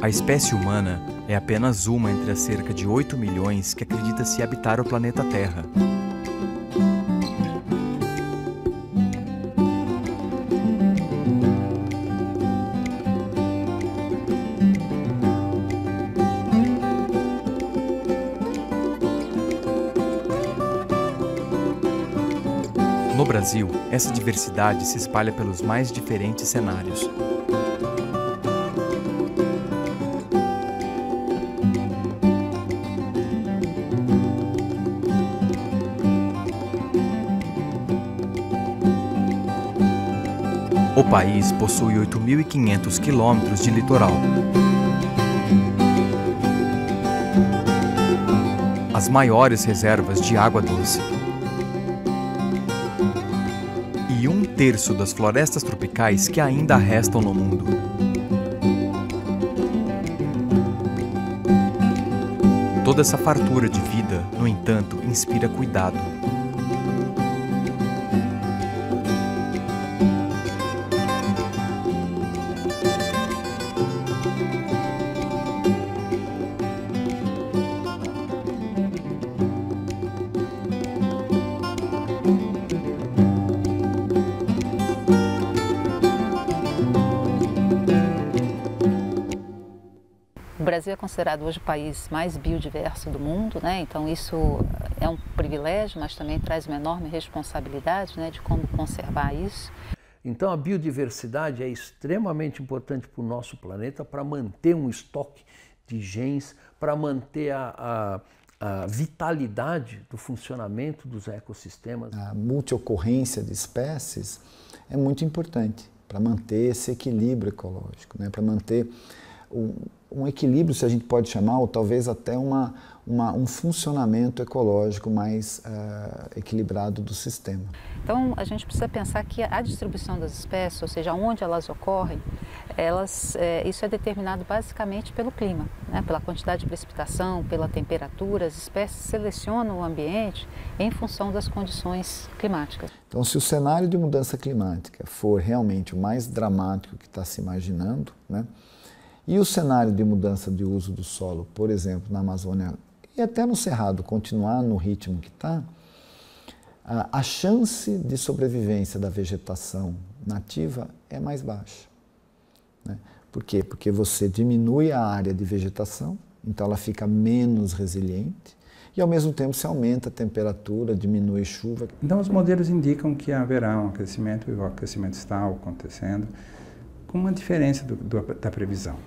A espécie humana é apenas uma entre as cerca de 8 milhões que acredita-se habitar o planeta Terra. No Brasil, essa diversidade se espalha pelos mais diferentes cenários. O país possui 8.500 quilômetros de litoral. As maiores reservas de água doce. E 1/3 das florestas tropicais que ainda restam no mundo. Toda essa fartura de vida, no entanto, inspira cuidado. O Brasil é considerado hoje o país mais biodiverso do mundo, né? Então isso é um privilégio, mas também traz uma enorme responsabilidade, né, de como conservar isso. Então a biodiversidade é extremamente importante para o nosso planeta, para manter um estoque de genes, para manter a vitalidade do funcionamento dos ecossistemas. A multiocorrência de espécies é muito importante para manter esse equilíbrio ecológico, né? Para manter um equilíbrio, se a gente pode chamar, ou talvez até um funcionamento ecológico mais equilibrado do sistema. Então a gente precisa pensar que a distribuição das espécies, ou seja, onde elas ocorrem, isso é determinado basicamente pelo clima, né? Pela quantidade de precipitação, pela temperatura. As espécies selecionam o ambiente em função das condições climáticas. Então, se o cenário de mudança climática for realmente o mais dramático que está se imaginando, né? E o cenário de mudança de uso do solo, por exemplo, na Amazônia e até no Cerrado, continuar no ritmo que está, a chance de sobrevivência da vegetação nativa é mais baixa, né? Por quê? Porque você diminui a área de vegetação, então ela fica menos resiliente e ao mesmo tempo se aumenta a temperatura, diminui a chuva. Então os modelos indicam que haverá um aquecimento e o aquecimento está acontecendo com uma diferença da previsão.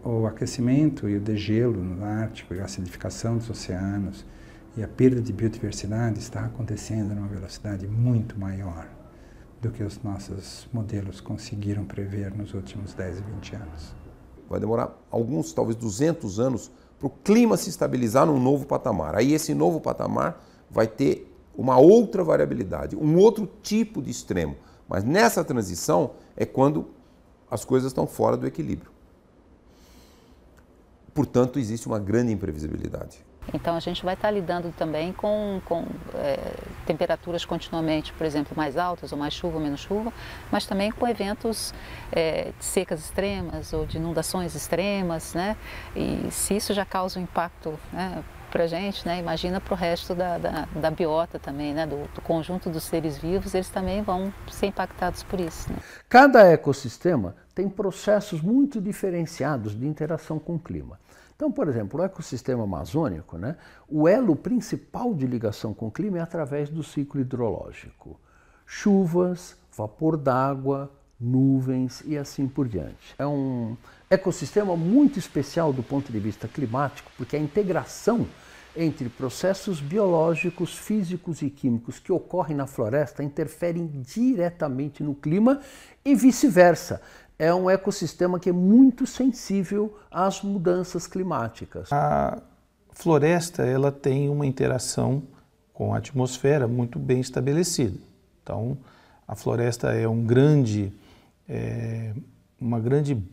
O aquecimento e o degelo no Ártico e a acidificação dos oceanos e a perda de biodiversidade está acontecendo numa velocidade muito maior do que os nossos modelos conseguiram prever nos últimos 10 e 20 anos. Vai demorar alguns, talvez 200 anos, para o clima se estabilizar num novo patamar. Aí esse novo patamar vai ter uma outra variabilidade, um outro tipo de extremo. Mas nessa transição é quando as coisas estão fora do equilíbrio. Portanto, existe uma grande imprevisibilidade. Então a gente vai estar lidando também com temperaturas continuamente, por exemplo, mais altas, ou mais chuva ou menos chuva, mas também com eventos de secas extremas ou de inundações extremas, né? E se isso já causa um impacto, né, para a gente, né, imagina para o resto da biota também, né, do conjunto dos seres vivos, eles também vão ser impactados por isso, né? Cada ecossistema tem processos muito diferenciados de interação com o clima. Então, por exemplo, o ecossistema amazônico, né, o elo principal de ligação com o clima é através do ciclo hidrológico. Chuvas, vapor d'água, nuvens e assim por diante. É um ecossistema muito especial do ponto de vista climático, porque a integração entre processos biológicos, físicos e químicos que ocorrem na floresta interferem diretamente no clima e vice-versa. É um ecossistema que é muito sensível às mudanças climáticas. A floresta ela tem uma interação com a atmosfera muito bem estabelecida. Então, a floresta é uma grande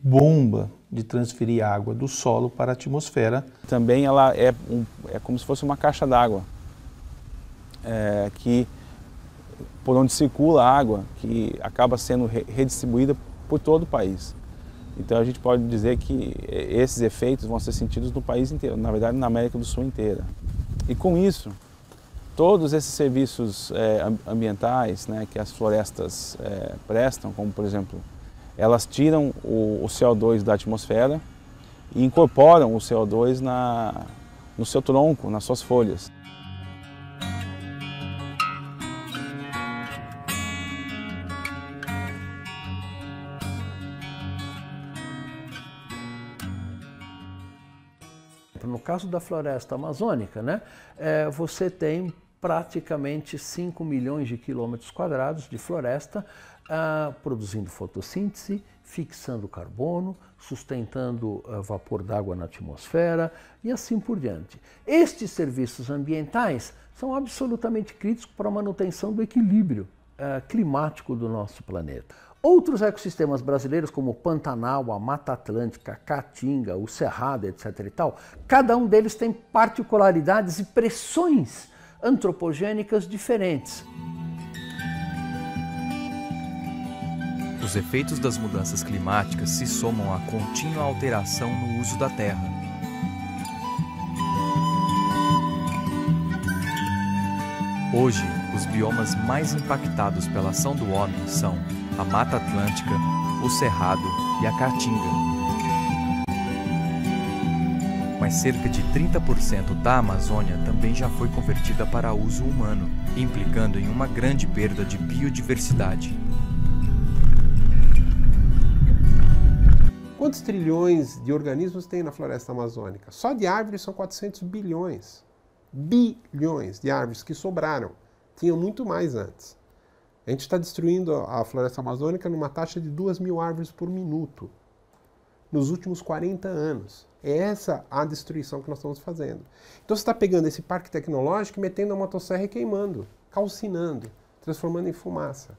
bomba de transferir água do solo para a atmosfera. Também ela é como se fosse uma caixa d'água, por onde circula a água, que acaba sendo redistribuída por todo o país. Então a gente pode dizer que esses efeitos vão ser sentidos no país inteiro, na verdade na América do Sul inteira. E com isso, todos esses serviços ambientais, né, que as florestas prestam, como por exemplo, elas tiram o CO2 da atmosfera e incorporam o CO2 no seu tronco, nas suas folhas. No caso da floresta amazônica, né, você tem praticamente 5 milhões de quilômetros quadrados de floresta produzindo fotossíntese, fixando carbono, sustentando vapor d'água na atmosfera e assim por diante. Estes serviços ambientais são absolutamente críticos para a manutenção do equilíbrio climático do nosso planeta. Outros ecossistemas brasileiros, como o Pantanal, a Mata Atlântica, a Caatinga, o Cerrado, etc. e tal, cada um deles tem particularidades e pressões antropogênicas diferentes. Os efeitos das mudanças climáticas se somam à contínua alteração no uso da terra. Hoje, os biomas mais impactados pela ação do homem são a Mata Atlântica, o Cerrado e a Caatinga. Mas cerca de 30% da Amazônia também já foi convertida para uso humano, implicando em uma grande perda de biodiversidade. Quantos trilhões de organismos tem na floresta amazônica? Só de árvores são 400 bilhões. Bilhões de árvores que sobraram. Tinham muito mais antes. A gente está destruindo a floresta amazônica numa taxa de 2.000 árvores por minuto nos últimos 40 anos. É essa a destruição que nós estamos fazendo. Então você está pegando esse parque tecnológico e metendo a motosserra e queimando, calcinando, transformando em fumaça.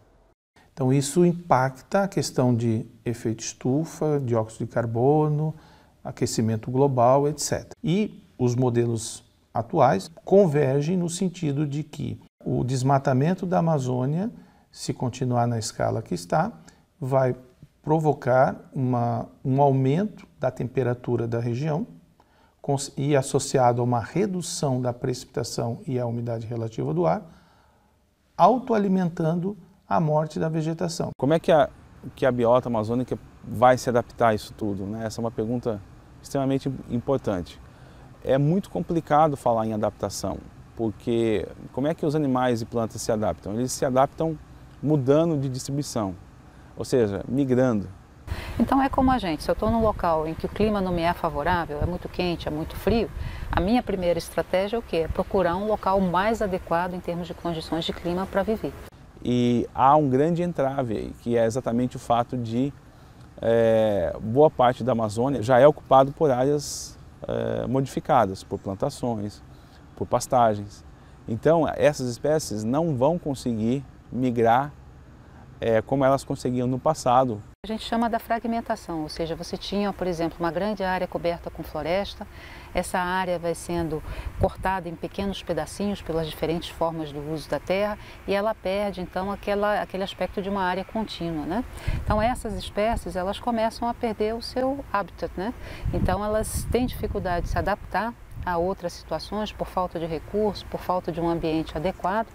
Então isso impacta a questão de efeito estufa, dióxido de carbono, aquecimento global, etc. E os modelos atuais convergem no sentido de que o desmatamento da Amazônia, se continuar na escala que está, vai provocar um aumento da temperatura da região e associado a uma redução da precipitação e a umidade relativa do ar, autoalimentando a morte da vegetação. Como é que a biota amazônica vai se adaptar a isso tudo, né? Essa é uma pergunta extremamente importante. É muito complicado falar em adaptação, porque como é que os animais e plantas se adaptam? Eles se adaptam mudando de distribuição, ou seja, migrando. Então é como a gente, se eu estou num local em que o clima não me é favorável, é muito quente, é muito frio, a minha primeira estratégia é o quê? É procurar um local mais adequado em termos de condições de clima para viver. E há um grande entrave aí, que é exatamente o fato de boa parte da Amazônia já é ocupado por áreas modificadas, por plantações, por pastagens. Então essas espécies não vão conseguir migrar como elas conseguiam no passado. A gente chama da fragmentação, ou seja, você tinha, por exemplo, uma grande área coberta com floresta, essa área vai sendo cortada em pequenos pedacinhos pelas diferentes formas do uso da terra e ela perde, então, aquele aspecto de uma área contínua, né? Então, essas espécies, elas começam a perder o seu habitat, né? Então, elas têm dificuldade de se adaptar a outras situações por falta de recursos, por falta de um ambiente adequado,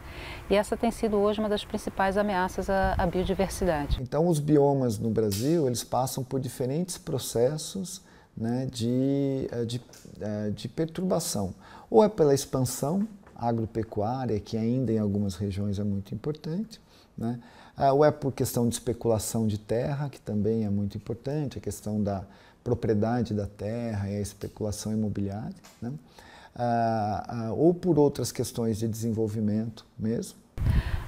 e essa tem sido hoje uma das principais ameaças à biodiversidade. Então os biomas no Brasil, eles passam por diferentes processos, né, de perturbação. Ou é pela expansão agropecuária, que ainda em algumas regiões é muito importante, né? Ou é por questão de especulação de terra, que também é muito importante, a questão da propriedade da terra e a especulação imobiliária, né? Ou por outras questões de desenvolvimento mesmo.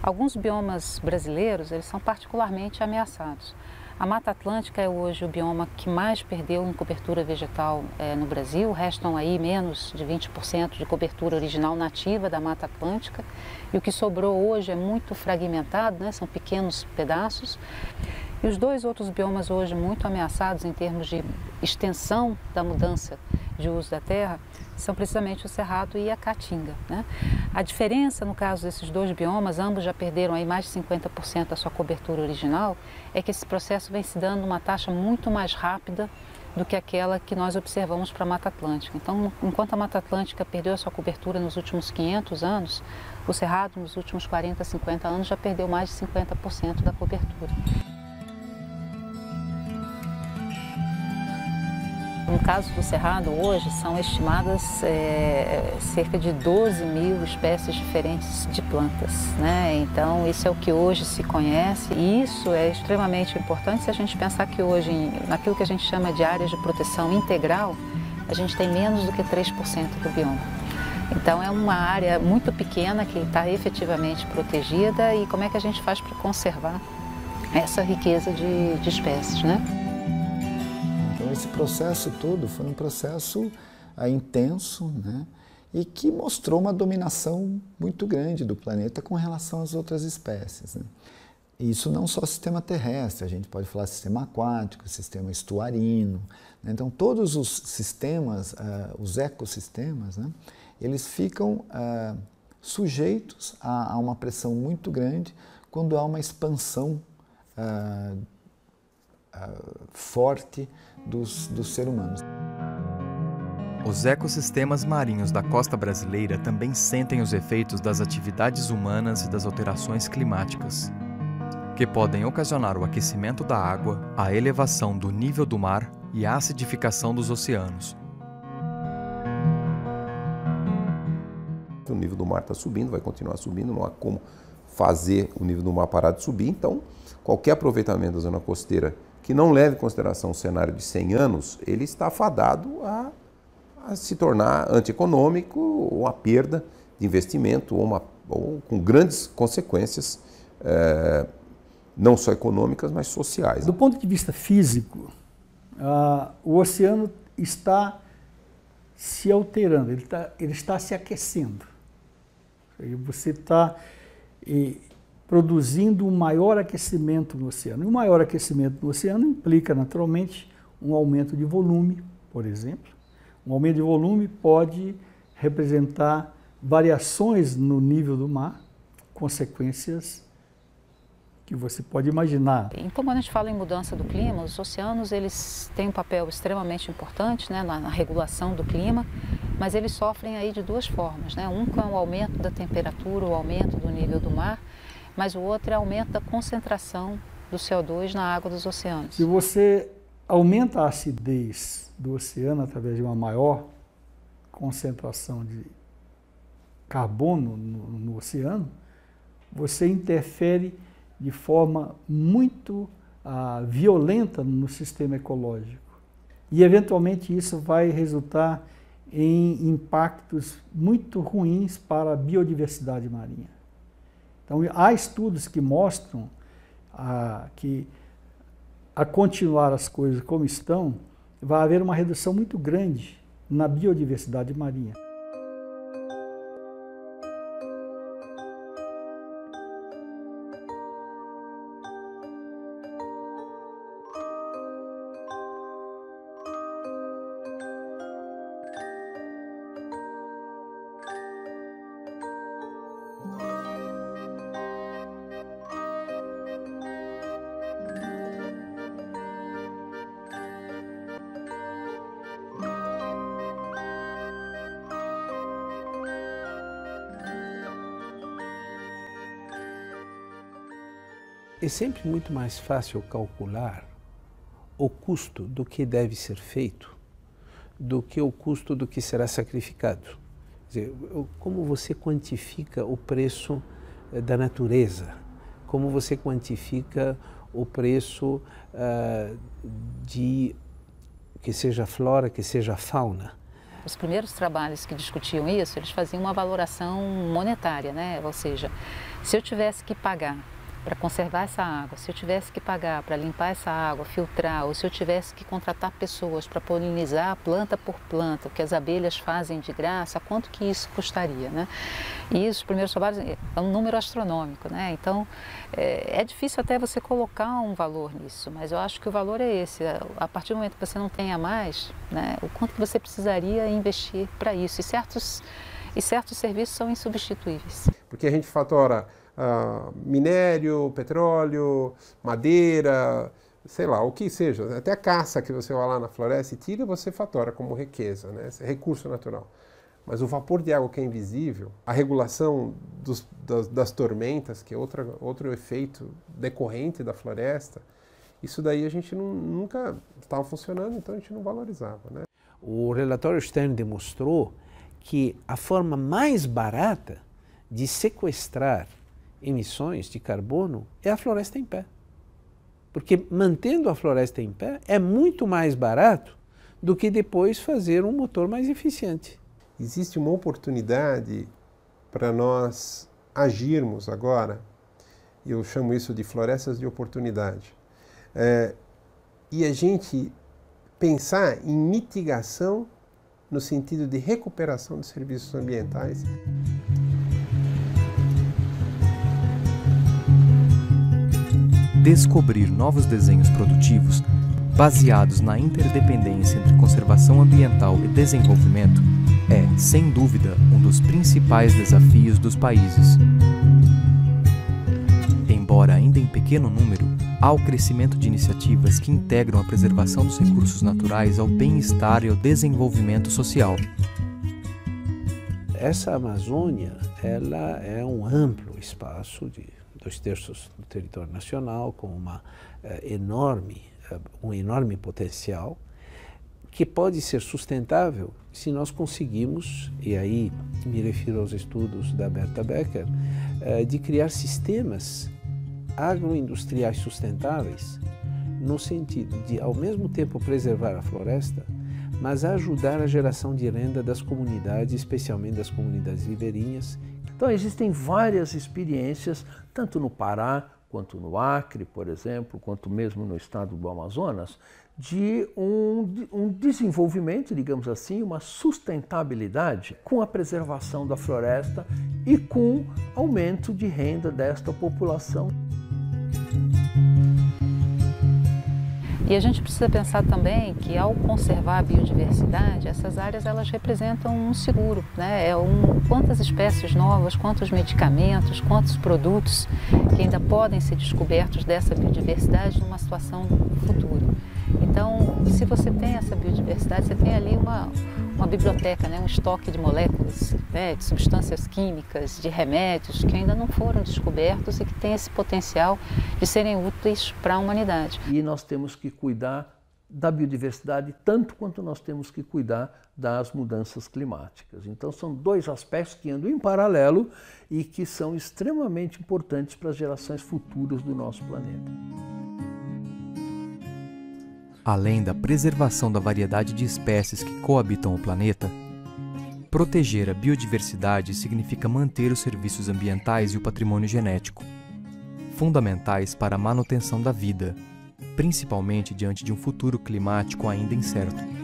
Alguns biomas brasileiros, eles são particularmente ameaçados. A Mata Atlântica é hoje o bioma que mais perdeu em cobertura vegetal no Brasil. Restam aí menos de 20% de cobertura original nativa da Mata Atlântica. E o que sobrou hoje é muito fragmentado, né? São pequenos pedaços. E os dois outros biomas hoje muito ameaçados em termos de extensão da mudança de uso da terra são precisamente o cerrado e a caatinga, né? A diferença no caso desses dois biomas, ambos já perderam aí mais de 50% da sua cobertura original, é que esse processo vem se dando numa taxa muito mais rápida do que aquela que nós observamos para a Mata Atlântica. Então, enquanto a Mata Atlântica perdeu a sua cobertura nos últimos 500 anos, o Cerrado nos últimos 40, 50 anos já perdeu mais de 50% da cobertura. No caso do Cerrado, hoje são estimadas cerca de 12 mil espécies diferentes de plantas, né? Então, isso é o que hoje se conhece e isso é extremamente importante se a gente pensar que hoje, naquilo que a gente chama de áreas de proteção integral, a gente tem menos do que 3% do bioma. Então, é uma área muito pequena que está efetivamente protegida e como é que a gente faz para conservar essa riqueza de espécies, né? Então, esse processo todo foi um processo intenso, né? E que mostrou uma dominação muito grande do planeta com relação às outras espécies, né? E isso não só sistema terrestre, a gente pode falar sistema aquático, sistema estuarino, né? Então, todos os sistemas, os ecossistemas, né? Eles ficam sujeitos a uma pressão muito grande quando há uma expansão forte dos seres humanos. Os ecossistemas marinhos da costa brasileira também sentem os efeitos das atividades humanas e das alterações climáticas, que podem ocasionar o aquecimento da água, a elevação do nível do mar e a acidificação dos oceanos. O nível do mar está subindo, vai continuar subindo, não há como fazer o nível do mar parar de subir, então qualquer aproveitamento da zona costeira que não leve em consideração o cenário de 100 anos, ele está fadado a se tornar antieconômico, ou a perda de investimento, ou com grandes consequências, não só econômicas, mas sociais. Do ponto de vista físico, o oceano está se alterando, ele está se aquecendo. Você está produzindo um maior aquecimento no oceano. E um maior aquecimento no oceano implica, naturalmente, um aumento de volume, por exemplo. Um aumento de volume pode representar variações no nível do mar, consequências que você pode imaginar. Então, quando a gente fala em mudança do clima, os oceanos eles têm um papel extremamente importante, né, na regulação do clima, mas eles sofrem aí de duas formas, né? Um com o aumento da temperatura, o aumento do nível do mar, mas o outro é o aumento da concentração do CO2 na água dos oceanos. Se você aumenta a acidez do oceano através de uma maior concentração de carbono no oceano, você interfere de forma muito violenta no sistema ecológico. E, eventualmente, isso vai resultar em impactos muito ruins para a biodiversidade marinha. Então, há estudos que mostram que, a continuar as coisas como estão, vai haver uma redução muito grande na biodiversidade marinha. É sempre muito mais fácil calcular o custo do que deve ser feito do que o custo do que será sacrificado. Quer dizer, como você quantifica o preço da natureza? Como você quantifica o preço de que seja flora, que seja fauna? Os primeiros trabalhos que discutiam isso, eles faziam uma valoração monetária, né? Ou seja, se eu tivesse que pagar para conservar essa água, se eu tivesse que pagar para limpar essa água, filtrar, ou se eu tivesse que contratar pessoas para polinizar planta por planta, o que as abelhas fazem de graça, quanto que isso custaria, né? E isso, os primeiros trabalhos, é um número astronômico, né? Então, é difícil até você colocar um valor nisso, mas eu acho que o valor é esse. A partir do momento que você não tenha mais, né, o quanto que você precisaria investir para isso. E certos serviços são insubstituíveis. Porque a gente fatora minério, petróleo, madeira, sei lá, o que seja. Até a caça que você vai lá na floresta e tira, você fatora como riqueza, né? Esse é recurso natural. Mas o vapor de água que é invisível, a regulação das tormentas, que é outro efeito decorrente da floresta, isso daí a gente nunca estava funcionando, então a gente não valorizava, né? O relatório Stern demonstrou que a forma mais barata de sequestrar emissões de carbono é a floresta em pé. Porque mantendo a floresta em pé é muito mais barato do que depois fazer um motor mais eficiente. Existe uma oportunidade para nós agirmos agora, e eu chamo isso de florestas de oportunidade, e a gente pensar em mitigação no sentido de recuperação de serviços ambientais. Descobrir novos desenhos produtivos baseados na interdependência entre conservação ambiental e desenvolvimento é, sem dúvida, um dos principais desafios dos países. Embora ainda em pequeno número, há o crescimento de iniciativas que integram a preservação dos recursos naturais ao bem-estar e ao desenvolvimento social. Essa Amazônia, ela é um amplo espaço de 2/3 do território nacional, com um enorme potencial, que pode ser sustentável se nós conseguimos, e aí me refiro aos estudos da Berta Becker, de criar sistemas agroindustriais sustentáveis, no sentido de, ao mesmo tempo, preservar a floresta, mas ajudar a geração de renda das comunidades, especialmente das comunidades ribeirinhas. Então existem várias experiências, tanto no Pará, quanto no Acre, por exemplo, quanto mesmo no estado do Amazonas, de um desenvolvimento, digamos assim, uma sustentabilidade com a preservação da floresta e com aumento de renda desta população. E a gente precisa pensar também que, ao conservar a biodiversidade, essas áreas elas representam um seguro, né? Quantas espécies novas, quantos medicamentos, quantos produtos que ainda podem ser descobertos dessa biodiversidade numa situação futura. Então, se você tem essa biodiversidade, você tem ali uma biblioteca, né? Um estoque de moléculas, né? De substâncias químicas, de remédios que ainda não foram descobertos e que têm esse potencial de serem úteis para a humanidade. E nós temos que cuidar da biodiversidade tanto quanto nós temos que cuidar das mudanças climáticas. Então são dois aspectos que andam em paralelo e que são extremamente importantes para as gerações futuras do nosso planeta. Além da preservação da variedade de espécies que coabitam o planeta, proteger a biodiversidade significa manter os serviços ambientais e o patrimônio genético, fundamentais para a manutenção da vida, principalmente diante de um futuro climático ainda incerto.